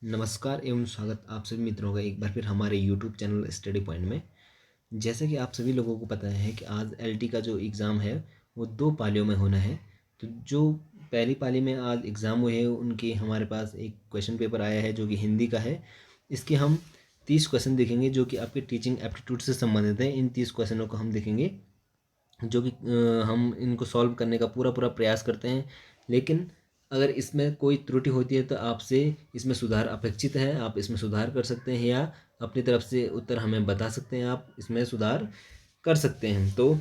नमस्कार एवं स्वागत आप सभी मित्रों का एक बार फिर हमारे यूट्यूब चैनल स्टडी पॉइंट में। जैसे कि आप सभी लोगों को पता है कि आज एलटी का जो एग्ज़ाम है वो 2 पालियों में होना है। तो जो पहली पाली में आज एग्ज़ाम हुए हैं उनके हमारे पास एक क्वेश्चन पेपर आया है जो कि हिंदी का है। इसके हम 30 क्वेश्चन देखेंगे जो कि आपके टीचिंग एप्टीट्यूड से संबंधित है। इन 30 क्वेश्चनों को हम देखेंगे जो कि हम इनको सॉल्व करने का पूरा पूरा प्रयास करते हैं। लेकिन अगर इसमें कोई त्रुटि होती है तो आपसे इसमें सुधार अपेक्षित है। आप इसमें सुधार कर सकते हैं या अपनी तरफ से उत्तर हमें बता सकते हैं, आप इसमें सुधार कर सकते हैं। तो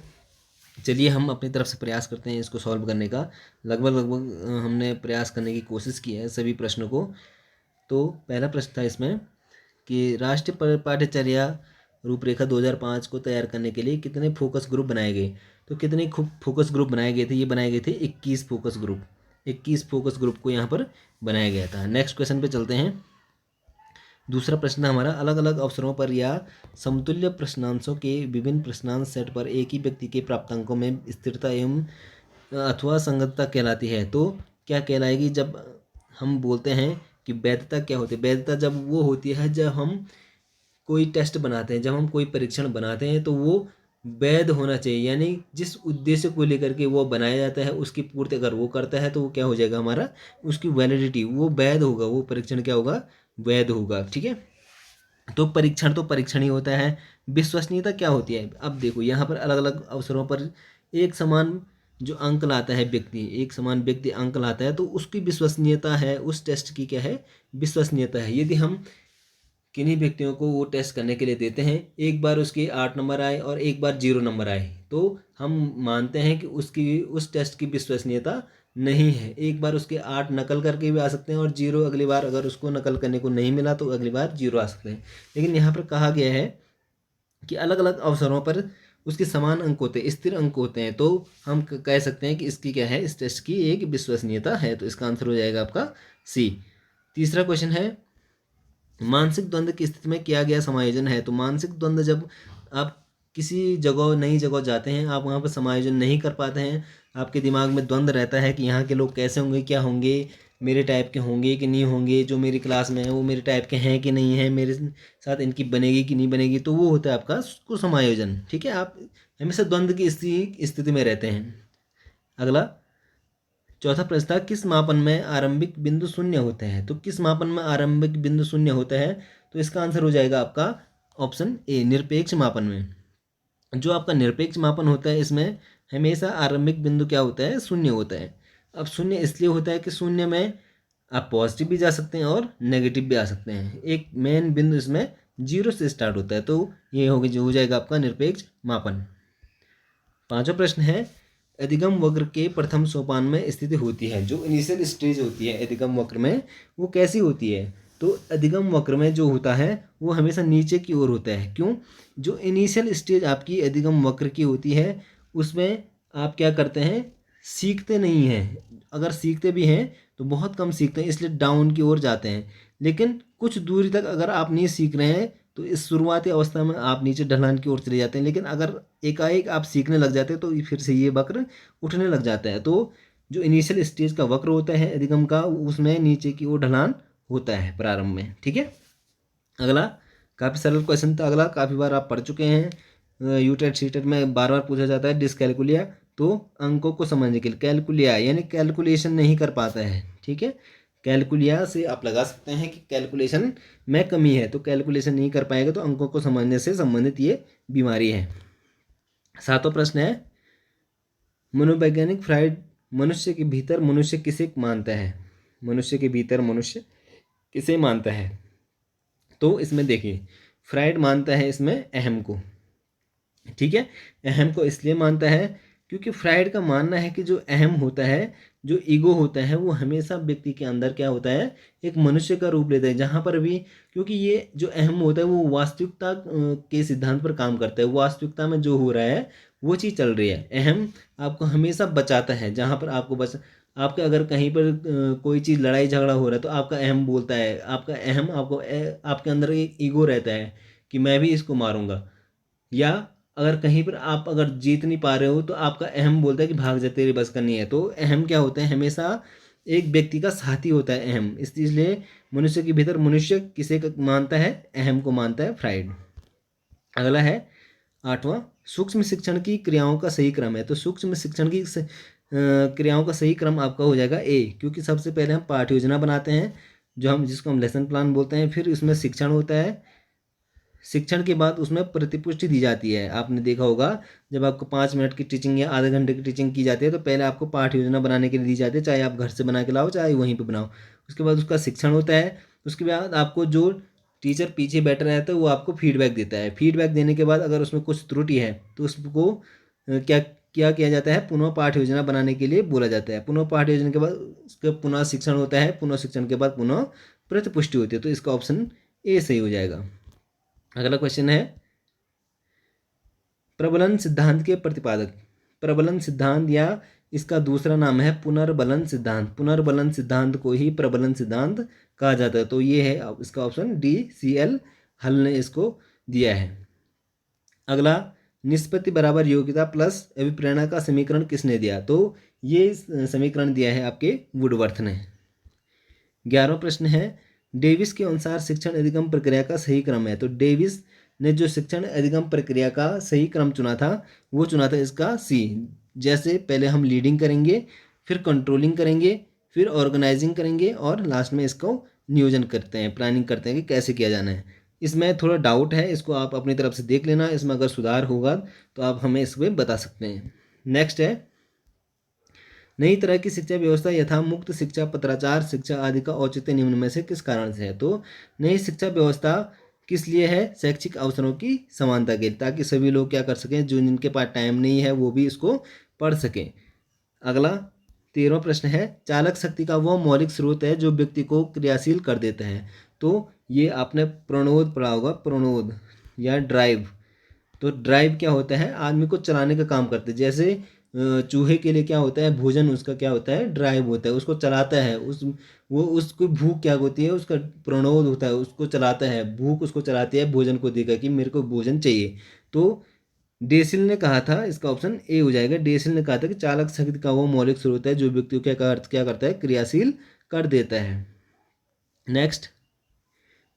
चलिए हम अपनी तरफ से प्रयास करते हैं इसको सॉल्व करने का। लगभग लगभग हमने प्रयास करने की कोशिश की है सभी प्रश्नों को। तो पहला प्रश्न था इसमें कि राष्ट्रीय पाठ्यचर्या रूपरेखा 2005 को तैयार करने के लिए कितने फोकस ग्रुप बनाए गए। तो कितने फोकस ग्रुप बनाए गए थे, ये बनाए गए थे 21 फोकस ग्रुप। 21 फोकस ग्रुप को यहाँ पर बनाया गया था। नेक्स्ट क्वेश्चन पे चलते हैं। दूसरा प्रश्न हमारा अलग अलग अवसरों पर या समतुल्य प्रश्नांशों के विभिन्न प्रश्नांश सेट पर एक ही व्यक्ति के प्राप्तांकों में स्थिरता एवं अथवा संगतता कहलाती है। तो क्या कहलाएगी जब हम बोलते हैं कि वैधता क्या होती है। वैधता जब वो होती है जब हम कोई टेस्ट बनाते हैं, जब हम कोई परीक्षण बनाते हैं तो वो वैध होना चाहिए, यानी जिस उद्देश्य को लेकर के वो बनाया जाता है उसकी पूर्ति अगर वो करता है तो वो क्या हो जाएगा, हमारा उसकी वैलिडिटी वो वैध होगा, वो परीक्षण क्या होगा, वैध होगा। ठीक है, तो परीक्षण ही होता है। विश्वसनीयता क्या होती है। अब देखो यहाँ पर अलग अलग अवसरों पर एक समान जो अंक लाता है व्यक्ति, एक समान व्यक्ति अंक लाता है तो उसकी विश्वसनीयता है, उस टेस्ट की क्या है, विश्वसनीयता है। यदि हम किन्हीं व्यक्तियों को वो टेस्ट करने के लिए देते हैं, एक बार उसके 8 नंबर आए और एक बार 0 नंबर आए, तो हम मानते हैं कि उसकी उस टेस्ट की विश्वसनीयता नहीं है। एक बार उसके 8 नकल करके भी आ सकते हैं और 0 अगली बार अगर उसको नकल करने को नहीं मिला तो अगली बार 0 आ सकते हैं। लेकिन यहाँ पर कहा गया है कि अलग अलग अवसरों पर उसके समान अंक होते हैं, स्थिर अंक होते हैं, तो हम कह सकते हैं कि इसकी क्या है, इस टेस्ट की एक विश्वसनीयता है। तो इसका आंसर हो जाएगा आपका सी। तीसरा क्वेश्चन है मानसिक द्वंद्व की स्थिति में किया गया समायोजन है। तो मानसिक द्वंद्व जब आप किसी जगह नई जगह जाते हैं, आप वहाँ पर समायोजन नहीं कर पाते हैं, आपके दिमाग में द्वंद्व रहता है कि यहाँ के लोग कैसे होंगे, क्या होंगे, मेरे टाइप के होंगे कि नहीं होंगे, जो मेरी क्लास में है वो मेरे टाइप के हैं कि नहीं है, मेरे साथ इनकी बनेगी कि नहीं बनेगी, तो वो होता है आपका कुसमायोजन। ठीक है, आप हमेशा द्वंद्व की स्थिति में रहते हैं। अगला चौथा प्रश्न था किस मापन में आरंभिक बिंदु शून्य होते हैं। तो किस मापन में आरंभिक बिंदु शून्य होता है, तो इसका आंसर हो जाएगा आपका ऑप्शन ए, निरपेक्ष मापन में। जो आपका निरपेक्ष मापन होता है इसमें हमेशा आरंभिक बिंदु क्या होता है, शून्य होता है। अब शून्य इसलिए होता है कि शून्य में आप पॉजिटिव भी जा सकते हैं और नेगेटिव भी आ सकते हैं। एक मेन बिंदु इसमें 0 से स्टार्ट होता है, तो ये होगी जो हो जाएगा आपका निरपेक्ष मापन। पांचवा प्रश्न है अधिगम वक्र के प्रथम सोपान में स्थिति होती है। जो इनिशियल स्टेज होती है अधिगम वक्र में वो कैसी होती है। तो अधिगम वक्र में जो होता है वो हमेशा नीचे की ओर होता है। क्यों, जो इनिशियल स्टेज आपकी अधिगम वक्र की होती है उसमें आप क्या करते हैं, सीखते नहीं हैं। अगर सीखते भी हैं तो बहुत कम सीखते हैं, इसलिए डाउन की ओर जाते हैं। लेकिन कुछ दूरी तक अगर आप नहीं सीख रहे हैं तो इस शुरुआती अवस्था में आप नीचे ढलान की ओर चले जाते हैं। लेकिन अगर एकाएक आप सीखने लग जाते हैं तो फिर से ये वक्र उठने लग जाता है। तो जो इनिशियल स्टेज का वक्र होता है अधिगम का, उसमें नीचे की ओर ढलान होता है प्रारंभ में। ठीक है, अगला काफ़ी सरल क्वेश्चन था। अगला काफ़ी बार आप पढ़ चुके हैं, यूटेट सीटेट में बार बार पूछा जाता है डिसकैलकुलिया। तो अंकों को समझने के लिए कैलकुलिया यानी कैलकुलेशन नहीं कर पाता है। ठीक है, कैलकुलिया से आप लगा सकते हैं कि कैलकुलेशन में कमी है, तो कैलकुलेशन नहीं कर पाएगा तो अंकों को समझने से संबंधित ये बीमारी है। सातवां प्रश्न है मनोवैज्ञानिक फ्राइड मनुष्य के भीतर मनुष्य किसे मानता है। मनुष्य के भीतर मनुष्य किसे मानता है। तो इसमें देखिए फ्राइड मानता है इसमें अहम को। ठीक है, अहम को इसलिए मानता है क्योंकि फ्राइड का मानना है कि जो अहम होता है, जो ईगो होता है, वो हमेशा व्यक्ति के अंदर क्या होता है, एक मनुष्य का रूप लेता है। जहाँ पर भी, क्योंकि ये जो अहम होता है वो वास्तविकता के सिद्धांत पर काम करता है। वास्तविकता में जो हो रहा है वो चीज़ चल रही है। अहम आपको हमेशा बचाता है। जहाँ पर आपको बच आपके अगर कहीं पर कोई चीज़ लड़ाई झगड़ा हो रहा है तो आपका अहम बोलता है, आपका अहम आपको आपके अंदर एक ईगो रहता है कि मैं भी इसको मारूंगा। या अगर कहीं पर आप अगर जीत नहीं पा रहे हो तो आपका अहम बोलता है कि भाग जा, तेरे बस का नहीं है। तो अहम क्या होता है, हमेशा एक व्यक्ति का साथी होता है अहम, इसलिए मनुष्य के भीतर मनुष्य किसे मानता है, अहम को मानता है, फ्राइड। अगला है 8वां, सूक्ष्म शिक्षण की क्रियाओं का सही क्रम है। तो सूक्ष्म शिक्षण की क्रियाओं का सही क्रम आपका हो जाएगा ए, क्योंकि सबसे पहले हम पाठ्य योजना बनाते हैं जो हम जिसको हम लेसन प्लान बोलते हैं, फिर उसमें शिक्षण होता है, शिक्षण के बाद उसमें प्रतिपुष्टि दी जाती है। आपने देखा होगा जब आपको 5 मिनट की टीचिंग या आधे घंटे की टीचिंग की जाती है तो पहले आपको पाठ्य योजना बनाने के लिए दी जाती है, चाहे आप घर से बना के लाओ चाहे वहीं पे बनाओ। उसके बाद उसका शिक्षण होता है, उसके बाद आपको जो टीचर पीछे बैठा रहता है वो आपको फीडबैक देता है। फीडबैक देने के बाद अगर उसमें कुछ त्रुटि है तो उसको क्या क्या किया जाता है, पुनः पाठ्य योजना बनाने के लिए बोला जाता है। पुनः पाठ्य योजना के बाद उसका पुनः शिक्षण होता है, पुनः शिक्षण के बाद पुनः प्रतिपुष्टि होती है। तो इसका ऑप्शन ए सही हो जाएगा। अगला क्वेश्चन है प्रबलन सिद्धांत के प्रतिपादक। प्रबलन सिद्धांत या इसका दूसरा नाम है पुनर्बलन सिद्धांत। पुनर्बलन सिद्धांत को ही प्रबलन सिद्धांत कहा जाता है। तो ये है इसका ऑप्शन डी, CL हल ने इसको दिया है। अगला, निष्पत्ति बराबर योग्यता प्लस अभिप्रेरणा का समीकरण किसने दिया। तो ये समीकरण दिया है आपके वुडवर्थ ने। 11वां प्रश्न है डेविस के अनुसार शिक्षण अधिगम प्रक्रिया का सही क्रम है। तो डेविस ने जो शिक्षण अधिगम प्रक्रिया का सही क्रम चुना था वो चुना था इसका सी। जैसे पहले हम लीडिंग करेंगे, फिर कंट्रोलिंग करेंगे, फिर ऑर्गेनाइजिंग करेंगे और लास्ट में इसको नियोजन करते हैं, प्लानिंग करते हैं कि कैसे किया जाना है। इसमें थोड़ा डाउट है, इसको आप अपनी तरफ से देख लेना, इसमें अगर सुधार होगा तो आप हमें इसमें बता सकते हैं। नेक्स्ट है नई तरह की शिक्षा व्यवस्था यथा मुक्त शिक्षा, पत्राचार शिक्षा आदि का औचित्य निम्न में से किस कारण से है। तो नई शिक्षा व्यवस्था किस लिए है, शैक्षिक अवसरों की समानता के लिए, ताकि सभी लोग क्या कर सकें, जो जिनके पास टाइम नहीं है वो भी इसको पढ़ सकें। अगला 13वां प्रश्न है चालक शक्ति का वह मौलिक स्रोत है जो व्यक्ति को क्रियाशील कर देता है। तो ये आपने प्रणोद पढ़ा होगा, प्रणोद या ड्राइव। तो ड्राइव क्या होता है, आदमी को चलाने का काम करते हैं। जैसे चूहे के लिए क्या होता है, भोजन उसका क्या होता है, ड्राइव होता है, उसको चलाता है। वो उसको भूख क्या होती है, उसका प्रणोद होता है, उसको चलाता है, भूख उसको चलाती है भोजन को देकर कि मेरे को भोजन चाहिए। तो डेसिल ने कहा था, इसका ऑप्शन ए हो जाएगा। डेसिल ने कहा था कि चालक शक्ति का वो मौलिक स्रोत है जो व्यक्ति को क्या करता है, क्रियाशील कर देता है। नेक्स्ट,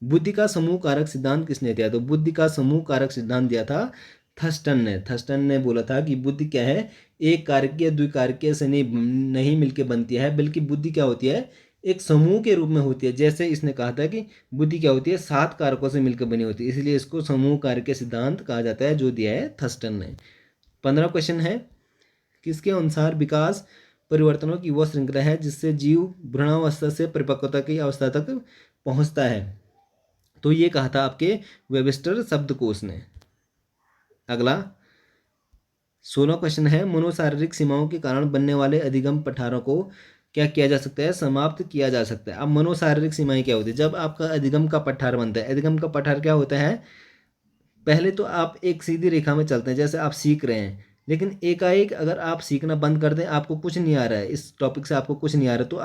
बुद्धि का समूह कारक सिद्धांत किसने दिया। तो बुद्धि का समूह कारक सिद्धांत दिया था थर्स्टन ने। थर्स्टन ने बोला था कि बुद्धि क्या है, एक कारकीय द्विकारकीय से नहीं मिलकर बनती है, बल्कि बुद्धि क्या होती है, एक समूह के रूप में होती है। जैसे इसने कहा था कि बुद्धि क्या होती है, 7 कारकों से मिलकर बनी होती है, इसलिए इसको समूह कारकीय सिद्धांत कहा जाता है, जो दिया है थर्स्टन ने। 15वां क्वेश्चन है किसके अनुसार विकास परिवर्तनों की वह श्रृंखला है जिससे जीव भ्रूणावस्था से परिपक्वता की अवस्था तक पहुंचता है। तो ये कहा था आपके वेबस्टर शब्दकोश ने। अगला 16वां क्वेश्चन है मनोशारीरिक सीमाओं के कारण बनने वाले अधिगम पठारों को क्या किया जा सकता है, समाप्त किया जा सकता है। अब मनोशारीरिक सीमाएं क्या होती है, जब आपका अधिगम का पठार बनता है। अधिगम का पठार क्या होता है, पहले तो आप एक सीधी रेखा में चलते हैं, जैसे आप सीख रहे हैं, लेकिन एकाएक अगर आप सीखना बंद कर दें, आपको कुछ नहीं आ रहा है, इस टॉपिक से आपको कुछ नहीं आ रहा, तो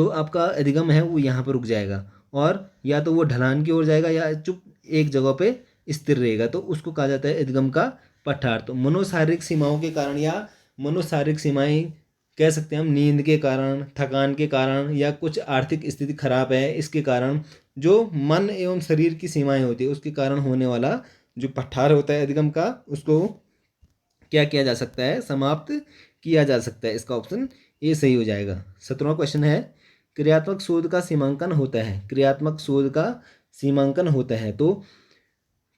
आपका अधिगम है वो यहाँ पर रुक जाएगा, और या तो वो ढलान की ओर जाएगा या चुप एक जगह पे स्थिर रहेगा। तो उसको कहा जाता है अधिगम का पठार। तो मनोशारीरिक सीमाओं के कारण या मनोशारीरिक सीमाएं कह सकते हैं हम, नींद के कारण, थकान के कारण, या कुछ आर्थिक स्थिति खराब है इसके कारण, जो मन एवं शरीर की सीमाएं होती है उसके कारण होने वाला जो पठार होता है अधिगम का, उसको क्या किया जा सकता है, समाप्त किया जा सकता है। इसका ऑप्शन ए सही हो जाएगा। 17वां क्वेश्चन है क्रियात्मक शोध का सीमांकन होता है। क्रियात्मक शोध का सीमांकन होता है। तो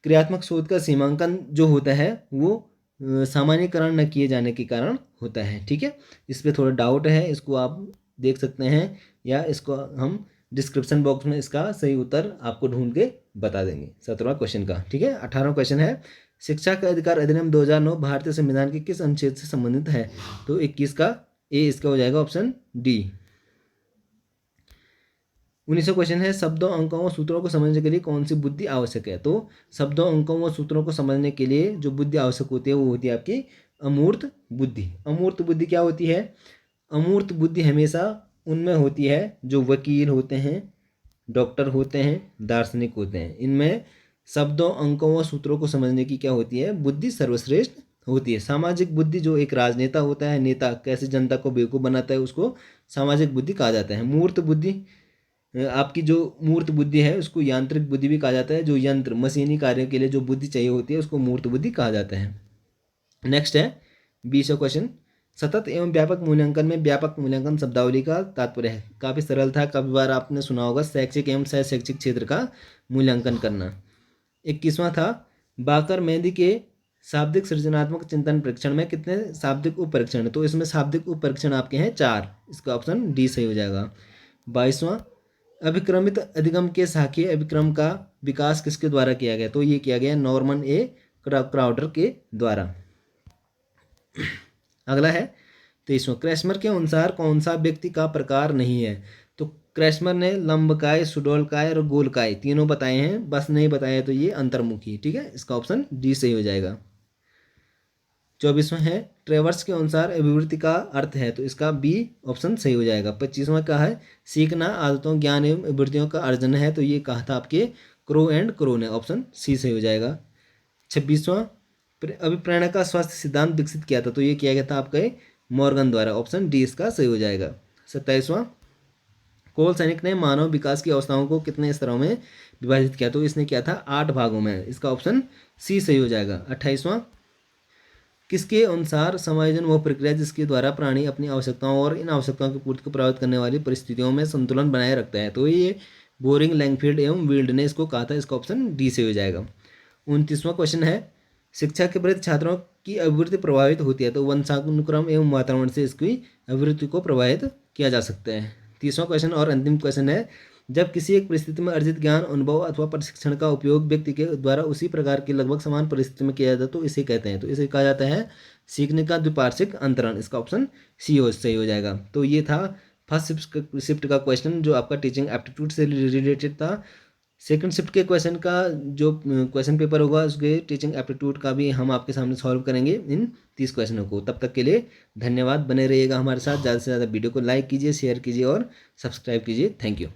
क्रियात्मक शोध का सीमांकन जो होता है वो सामान्यकरण न किए जाने के कारण होता है। ठीक है, इस पर थोड़ा डाउट है, इसको आप देख सकते हैं या इसको हम डिस्क्रिप्शन बॉक्स में इसका सही उत्तर आपको ढूंढ के बता देंगे 17वां क्वेश्चन का। ठीक है, 18वां क्वेश्चन है शिक्षा का अधिकार अधिनियम 2009 भारतीय संविधान के किस अनुच्छेद से संबंधित है। तो 21 का ए इसका हो जाएगा ऑप्शन डी। 19वां क्वेश्चन है शब्दों, अंकों व सूत्रों को समझने के लिए कौन सी बुद्धि आवश्यक है। तो शब्दों, अंकों व सूत्रों को समझने के लिए जो बुद्धि आवश्यक होती है वो होती है आपकी अमूर्त बुद्धि। अमूर्त बुद्धि क्या होती है, अमूर्त बुद्धि हमेशा उनमें होती है जो वकील होते हैं, डॉक्टर होते हैं, दार्शनिक होते हैं। इनमें शब्दों, अंकों व सूत्रों को समझने की क्या होती है, बुद्धि सर्वश्रेष्ठ होती है। सामाजिक बुद्धि जो एक राजनेता होता है, नेता कैसे जनता को बेवकूफ़ बनाता है, उसको सामाजिक बुद्धि कहा जाता है। मूर्त बुद्धि, आपकी जो मूर्त बुद्धि है उसको यांत्रिक बुद्धि भी कहा जाता है। जो यंत्र मशीनी कार्यों के लिए जो बुद्धि चाहिए होती है उसको मूर्त बुद्धि कहा जाता है। नेक्स्ट है 20वां क्वेश्चन, सतत एवं व्यापक मूल्यांकन में व्यापक मूल्यांकन शब्दावली का तात्पर्य है। काफ़ी सरल था, काफ़ी बार आपने सुना होगा, शैक्षिक एवं सह शैक्षिक क्षेत्र का मूल्यांकन करना। 21वां था, बाकर मेहंदी के शाब्दिक सृजनात्मक चिंतन परीक्षण में कितने शाब्दिक उप परीक्षण है? तो इसमें शाब्दिक उप परीक्षण आपके हैं 4, इसका ऑप्शन डी सही हो जाएगा। 22वां, अभिक्रमित अधिगम के शाखीय अभिक्रम का विकास किसके द्वारा किया गया? तो ये किया गया नॉर्मन ए क्राउडर के द्वारा। अगला है 23वां, क्रैस्मर के अनुसार कौन सा व्यक्ति का प्रकार नहीं है? तो क्रैस्मर ने लंबकाय, सुडोलकाय और गोलकाय तीनों बताए हैं, बस नहीं बताया तो ये अंतर्मुखी। ठीक है, इसका ऑप्शन डी सही हो जाएगा। 24वां है, ट्रेवर्स के अनुसार अभिवृत्ति का अर्थ है, तो इसका बी ऑप्शन सही हो जाएगा। 25वां का है, सीखना आदतों ज्ञान एवं अभिवृत्तियों का अर्जन है, तो ये कहा था आपके क्रो एंड क्रो ने, ऑप्शन सी सही हो जाएगा। 26वां, अभिप्रेरणा का स्वास्थ्य सिद्धांत विकसित किया था, तो ये किया गया था आपके मॉर्गन द्वारा, ऑप्शन डी इसका सही हो जाएगा। 27वां, कोल सैनिक ने मानव विकास की अवस्थाओं को कितने स्तरों में विभाजित किया? तो इसने किया था 8 भागों में, इसका ऑप्शन सी सही हो जाएगा। 28वां, किसके अनुसार समायोजन वह प्रक्रिया जिसके द्वारा प्राणी अपनी आवश्यकताओं और इन आवश्यकताओं की पूर्ति को प्रभावित करने वाली परिस्थितियों में संतुलन बनाए रखता है? तो ये बोरिंग, लैंगफील्ड एवं विल्ड ने इसको कहा था, इसका ऑप्शन डी से हो जाएगा। 29वां क्वेश्चन है, शिक्षा के प्रति छात्रों की अभिवृत्ति प्रभावित होती है, तो वंशानुक्रम एवं वातावरण से इसकी अभिवृत्ति को प्रभावित किया जा सकता है। 30वां क्वेश्चन और अंतिम क्वेश्चन है, जब किसी एक परिस्थिति में अर्जित ज्ञान, अनुभव अथवा प्रशिक्षण का उपयोग व्यक्ति के द्वारा उसी प्रकार की लगभग समान परिस्थिति में किया जाता है, तो इसे कहते हैं, तो इसे कहा जाता है सीखने का द्विपार्श्विक अंतरण, इसका ऑप्शन सी सही हो जाएगा। तो ये था फर्स्ट शिफ्ट का क्वेश्चन जो आपका टीचिंग एप्टीट्यूड से रिलेटेड था। सेकंड शिफ्ट के क्वेश्चन का जो क्वेश्चन पेपर होगा उसके टीचिंग एप्टीट्यूड का भी हम आपके सामने सॉल्व करेंगे इन 30 क्वेश्चनों को। तब तक के लिए धन्यवाद, बने रहिएगा हमारे साथ। ज़्यादा से ज़्यादा वीडियो को लाइक कीजिए, शेयर कीजिए और सब्सक्राइब कीजिए। Thank you.